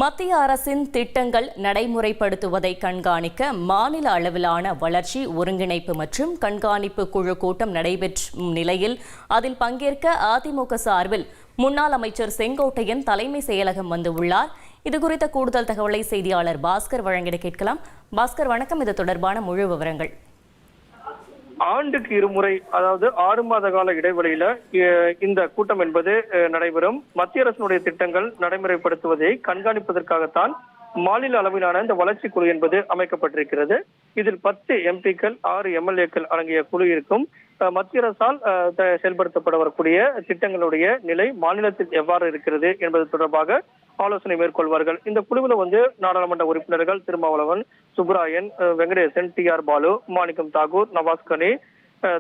மத்திய அரசின் திட்டங்கள் நடைமுறைப்படுத்துவதை கண்காணிக்க மாநில அளவிலான வளர்ச்சி ஒருங்கிணைப்பு மற்றும் கண்காணிப்பு குழு கூட்டம் நடைபெற்றும் நிலையில் அதில் பங்கேற்க அதிமுக சார்பில் முன்னாள் அமைச்சர் செங்கோட்டையன் தலைமை செயலகம் வந்துள்ளார். இதுகுறித்த கூடுதல் தகவலை செய்தியாளர் பாஸ்கர் வழங்கிட கேட்கலாம். பாஸ்கர் வணக்கம். இது தொடர்பான முழு விவரங்கள். ஆண்டுக்கு இருமுறை, அதாவது 6 மாத கால இடைவெளியில இந்த கூட்டம் என்பது நடைபெறும். மத்திய அரசினுடைய திட்டங்கள் நடைமுறைப்படுத்துவதை கண்காணிப்பதற்காகத்தான் மாநில அளவிலான இந்த வளர்ச்சி குழு என்பது அமைக்கப்பட்டிருக்கிறது. இதில் 10 எம்பிக்கள் 6 எம்எல்ஏக்கள் அடங்கிய குழு இருக்கும். மத்திய அரசால் செயல்படுத்தப்பட வரக்கூடிய திட்டங்களுடைய நிலை மாநிலத்தில் எவ்வாறு இருக்கிறது என்பது தொடர்பாக ஆலோசனை மேற்கொள்வார்கள். இந்த குழுவில் நாடாளுமன்ற உறுப்பினர்கள் திருமாவளவன், சுப்ராயன், வெங்கடேசன், TR பாலு, மாணிக்கம் தாகூர், நவாஸ் கனி,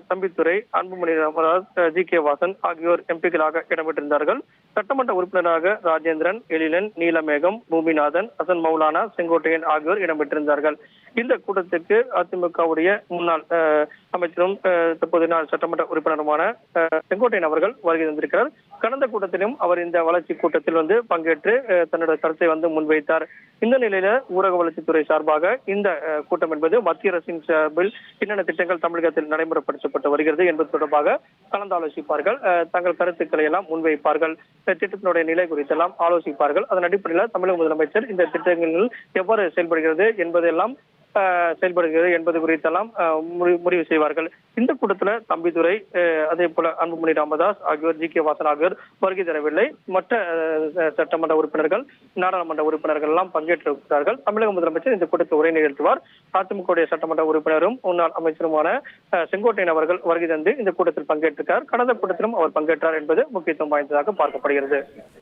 தம்பித்துரை, அன்புமணி ராமதாஸ், GK வாசன் ஆகியோர் எம்பிக்களாக இடம்பெற்றிருந்தார்கள். சட்டமன்ற உறுப்பினராக ராஜேந்திரன், எழிலன், நீலமேகம், பூமிநாதன், ஹசன் மௌலானா, செங்கோட்டையன் ஆகியோர் இடம்பெற்றிருந்தார்கள். இந்த கூட்டத்திற்கு அதிமுகவுடைய முன்னாள் அமைச்சரும் தற்போது சட்டமன்ற உறுப்பினருமான செங்கோட்டையன் அவர்கள் வருகை தந்திருக்கிறார். கடந்த கூட்டத்திலும் அவர் இந்த வளர்ச்சி கூட்டத்தில் பங்கேற்று தன்னுடைய கருத்தை முன்வைத்தார். இந்த நிலையில ஊரக வளர்ச்சித்துறை சார்பாக இந்த கூட்டம் என்பது மத்திய அரசின் சார்பில் என்னென்ன திட்டங்கள் தமிழகத்தில் நடைமுறைப்படுத்தப்பட்டு வருகிறது என்பது தொடர்பாக கலந்தாலோசிப்பார்கள். தங்கள் கருத்துக்களை எல்லாம் முன்வைப்பார்கள். திட்டத்தினுடைய நிலை குறித்தெல்லாம் ஆலோசிப்பார்கள். அதன் அடிப்படையில் தமிழக முதலமைச்சர் இந்த திட்டங்கள் எவ்வாறு செயல்படுகிறது என்பது குறித்தெல்லாம் முடிவு செய்வார்கள். இந்த கூட்டத்தில் தம்பிதுரை, அதே போல அன்புமணி ராமதாஸ் ஆகியோர், GK வாசன் ஆகியோர் வருகை தரவில்லை. மற்ற சட்டமன்ற உறுப்பினர்கள், நாடாளுமன்ற உறுப்பினர்கள் எல்லாம் பங்கேற்றிருக்கிறார்கள். தமிழக முதலமைச்சர் இந்த கூட்டத்தில் உரை நிகழ்த்துவார். அதிமுக சட்டமன்ற உறுப்பினரும் முன்னாள் அமைச்சருமான செங்கோட்டையன் அவர்கள் வருகை தந்து இந்த கூட்டத்தில் பங்கேற்றிருக்கிறார். கடந்த கூட்டத்திலும் அவர் பங்கேற்றார் என்பது முக்கியத்துவம் வாய்ந்ததாக பார்க்கப்படுகிறது.